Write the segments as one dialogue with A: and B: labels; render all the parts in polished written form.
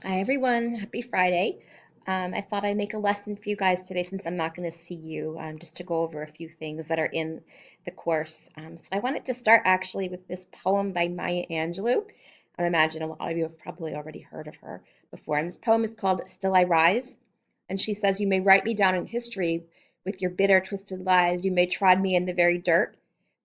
A: Hi everyone, happy Friday. I thought I'd make a lesson for you guys today since I'm not going to see you, just to go over a few things that are in the course. So I wanted to start actually with this poem by Maya Angelou. I imagine a lot of you have probably already heard of her before. And this poem is called Still I Rise. And she says, "You may write me down in history with your bitter, twisted lies. You may trod me in the very dirt,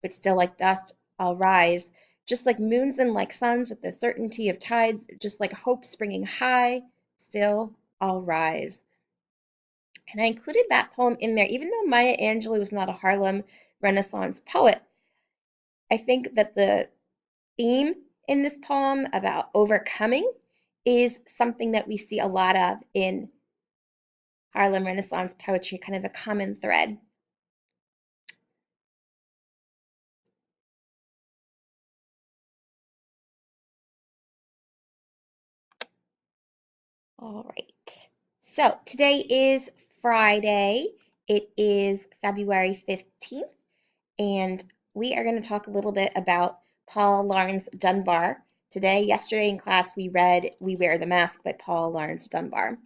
A: but still like dust I'll rise. Just like moons and like suns with the certainty of tides, just like hope springing high, still I'll rise." And I included that poem in there, even though Maya Angelou was not a Harlem Renaissance poet. I think that the theme in this poem about overcoming is something that we see a lot of in Harlem Renaissance poetry, kind of a common thread. All right. So today is Friday. It is February 15th, and we are going to talk a little bit about Paul Laurence Dunbar. Yesterday in class, we read We Wear the Mask by Paul Laurence Dunbar.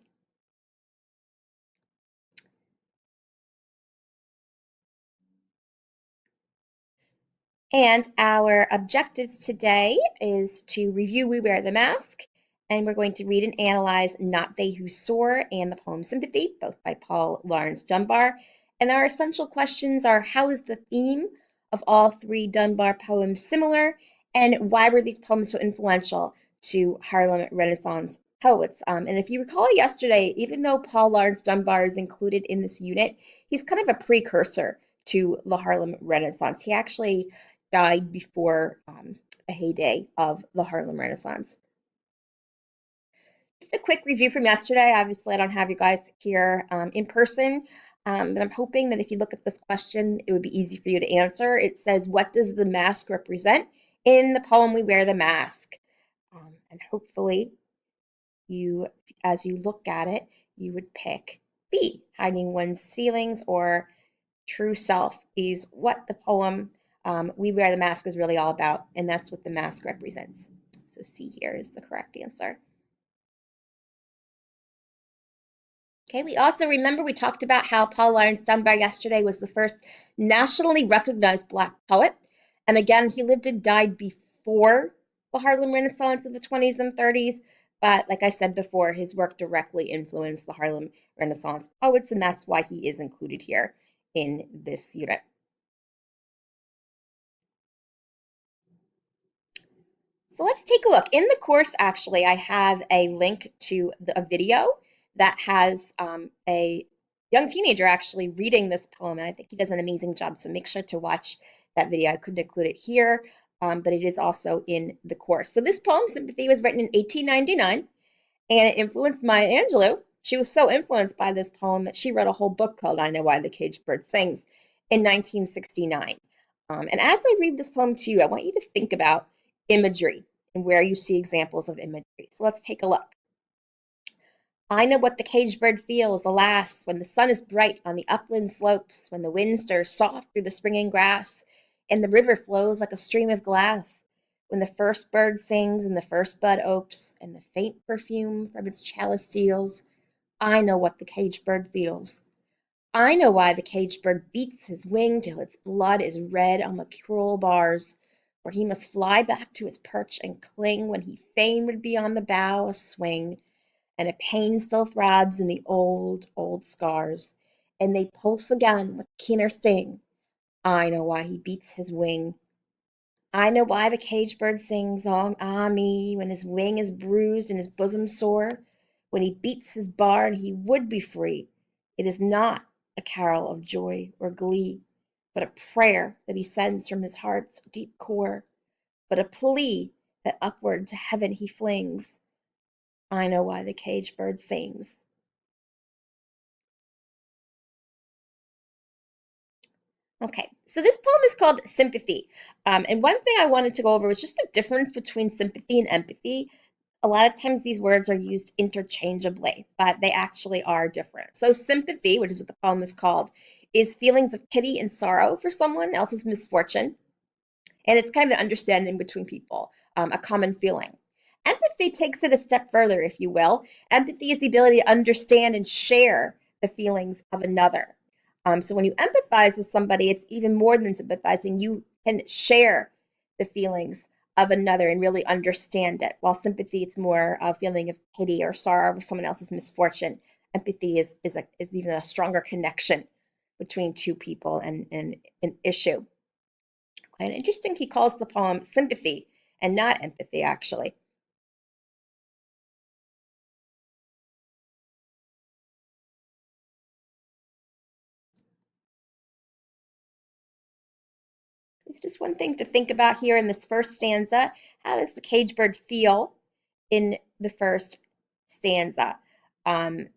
A: And our objectives today is to review We Wear the Mask, and we're going to read and analyze Not They Who Soar and the poem Sympathy, both by Paul Laurence Dunbar. And our essential questions are: how is the theme of all three Dunbar poems similar? And why were these poems so influential to Harlem Renaissance poets? And if you recall yesterday, even though Paul Laurence Dunbar is included in this unit, he's kind of a precursor to the Harlem Renaissance. He actually died before the heyday of the Harlem Renaissance. Just a quick review from yesterday. Obviously, I don't have you guys here in person, but I'm hoping that if you look at this question, it would be easy for you to answer. It says, "What does the mask represent in the poem We Wear the Mask?" And hopefully, you, as you look at it, you would pick B, hiding one's feelings or true self is what the poem We Wear the Mask is really all about, and that's what the mask represents. So C here is the correct answer. Okay, we also remember we talked about how Paul Laurence Dunbar yesterday was the first nationally recognized Black poet. And again, he lived and died before the Harlem Renaissance of the 20s and 30s. But like I said before, his work directly influenced the Harlem Renaissance poets, and that's why he is included here in this unit. So let's take a look. In the course, actually, I have a link to a video that has a young teenager actually reading this poem, and I think he does an amazing job. So make sure to watch that video. I couldn't include it here, but it is also in the course. So this poem, Sympathy, was written in 1899, and it influenced Maya Angelou. She was so influenced by this poem that she wrote a whole book called I Know Why the Caged Bird Sings in 1969. And as I read this poem to you, I want you to think about imagery and where you see examples of imagery. So let's take a look. I know what the caged bird feels, alas, when the sun is bright on the upland slopes, when the wind stirs soft through the springing grass, and the river flows like a stream of glass, when the first bird sings and the first bud opes, and the faint perfume from its chalice steals. I know what the caged bird feels. I know why the caged bird beats his wing till its blood is red on the cruel bars, where he must fly back to his perch and cling when he fain would be on the bough a swing, and a pain still throbs in the old, old scars, and they pulse again with keener sting. I know why he beats his wing. I know why the caged bird sings, ah me, when his wing is bruised and his bosom sore, when he beats his bar and he would be free. It is not a carol of joy or glee, but a prayer that he sends from his heart's deep core, but a plea that upward to heaven he flings. I know why the caged bird sings. Okay, so this poem is called Sympathy. And one thing I wanted to go over was just the difference between sympathy and empathy. A lot of times these words are used interchangeably, but they actually are different. So, sympathy, which is what the poem is called, is feelings of pity and sorrow for someone else's misfortune. And it's kind of an understanding between people, a common feeling. Empathy takes it a step further, if you will. Empathy is the ability to understand and share the feelings of another. So when you empathize with somebody, it's even more than sympathizing. You can share the feelings of another and really understand it. While sympathy, it's more a feeling of pity or sorrow for someone else's misfortune. Empathy is even a stronger connection between two people and an issue. And interesting, he calls the poem sympathy and not empathy, actually. It's just one thing to think about here in this first stanza. How does the cage bird feel in the first stanza? Um,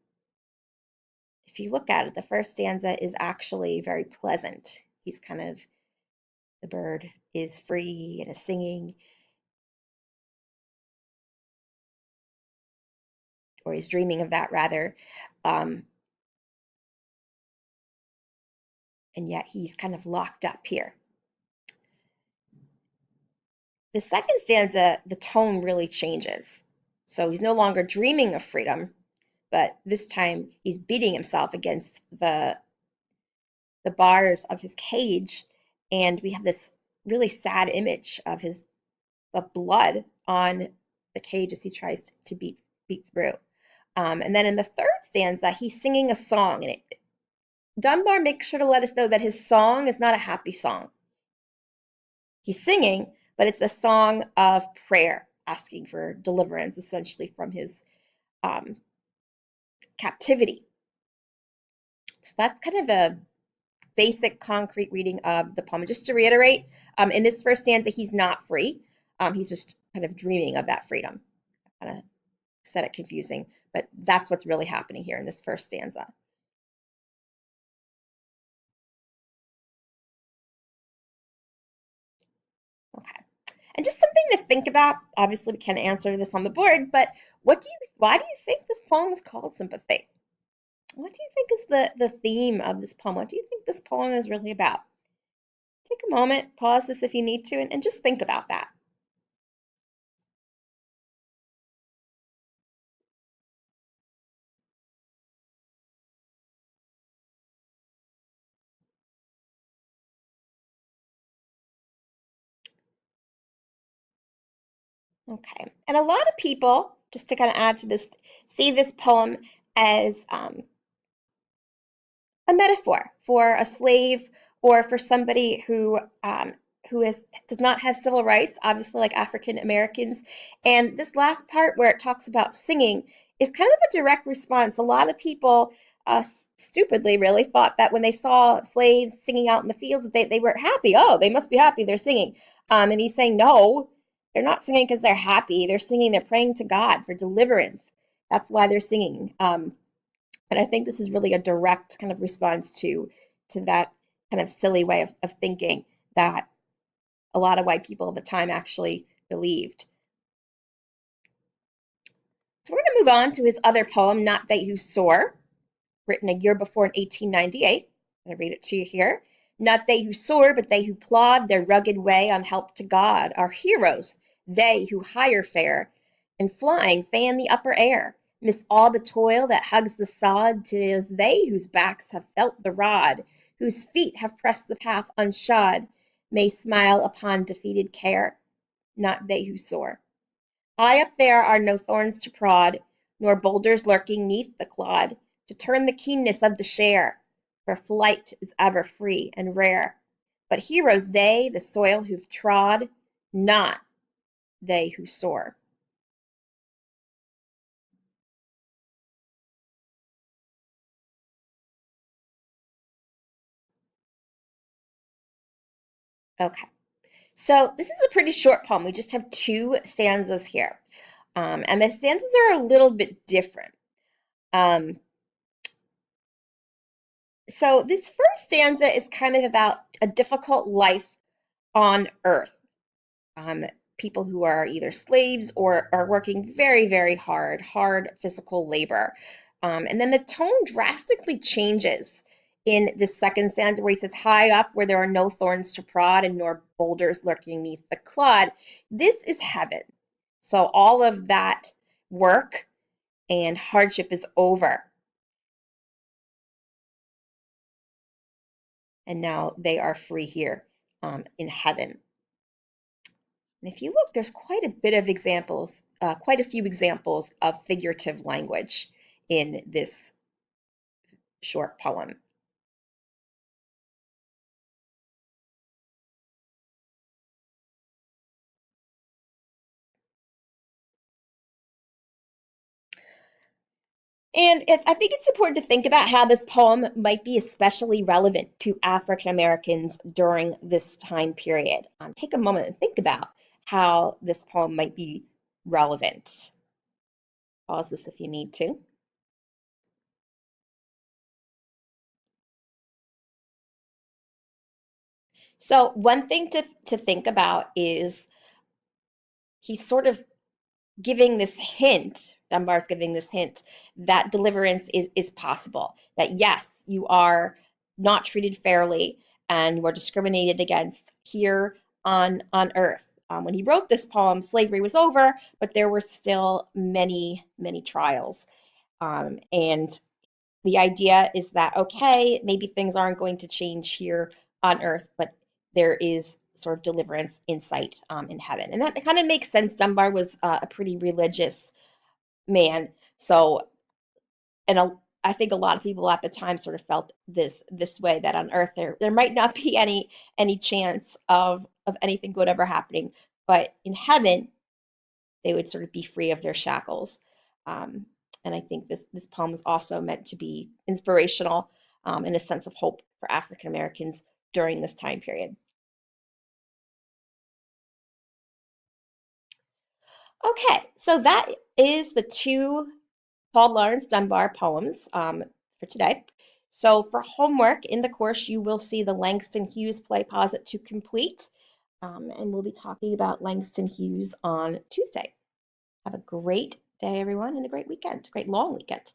A: if you look at it, the first stanza is actually very pleasant. He's kind of, the bird is free and is singing, or he's dreaming of that rather. Um, and yet he's kind of locked up here. The second stanza, the tone really changes. So he's no longer dreaming of freedom, but this time he's beating himself against the bars of his cage, and we have this really sad image of his of blood on the cage as he tries to beat through. And then in the third stanza, he's singing a song, and Dunbar makes sure to let us know that his song is not a happy song. He's singing, but it's a song of prayer, asking for deliverance, essentially from his um, captivity. So that's kind of a basic concrete reading of the poem. And just to reiterate, in this first stanza, he's not free. He's just kind of dreaming of that freedom. I kind of said it confusing, but that's what's really happening here in this first stanza. Okay. And just something to think about. Obviously, we can't answer this on the board, but why do you think this poem is called Sympathy? What do you think is the theme of this poem? What do you think this poem is really about? Take a moment, pause this if you need to, and just think about that. Okay. And a lot of people, just to kind of add to this, see this poem as a metaphor for a slave or for somebody who does not have civil rights, obviously like African Americans. And this last part where it talks about singing is kind of a direct response. A lot of people, stupidly really, thought that when they saw slaves singing out in the fields, that they were happy. Oh, they must be happy. They're singing. And he's saying, no, they're not singing because they're happy. They're singing. They're praying to God for deliverance. That's why they're singing. And I think this is really a direct kind of response to that kind of silly way of thinking that a lot of white people at the time actually believed. So we're going to move on to his other poem, Not They Who Soar, written a year before in 1898. I'm going to read it to you here. Not they who soar, but they who plod their rugged way on help to God are heroes, they who higher fare, and flying fan the upper air. Miss all the toil that hugs the sod, 'tis they whose backs have felt the rod, whose feet have pressed the path unshod, may smile upon defeated care, not they who soar. High up there are no thorns to prod, nor boulders lurking neath the clod, to turn the keenness of the share, for flight is ever free and rare. But heroes they, the soil who've trod, not they who soar. Okay, so this is a pretty short poem. We just have two stanzas here. And the stanzas are a little bit different. Um, so this first stanza is kind of about a difficult life on earth. um, People who are either slaves or are working very, very hard physical labor. And then the tone drastically changes in the second stanza where he says, high up where there are no thorns to prod and nor boulders lurking neath the clod. This is heaven. So all of that work and hardship is over. And now they are free here in heaven. And if you look, there's quite a bit of examples, quite a few examples of figurative language in this short poem. And I think it's important to think about how this poem might be especially relevant to African Americans during this time period. Take a moment and think about how this poem might be relevant. Pause this if you need to. So, one thing to think about is he's sort of giving this hint, Dunbar's giving this hint that deliverance is possible. That yes, you are not treated fairly and you are discriminated against here on earth. When he wrote this poem, slavery was over, but there were still many trials. And the idea is that, okay, maybe things aren't going to change here on earth, but there is sort of deliverance in sight in heaven. And that kind of makes sense. Dunbar was a pretty religious man. So, and I think a lot of people at the time sort of felt this way, that on earth there might not be any chance of anything good ever happening, but in heaven they would sort of be free of their shackles. Um, and I think this poem is also meant to be inspirational and a sense of hope for African Americans during this time period. Okay, so that is the two Paul Laurence Dunbar poems for today. So for homework in the course, you will see the Langston Hughes play Pause It to complete, and we'll be talking about Langston Hughes on Tuesday. Have a great day, everyone, and a great weekend, great long weekend.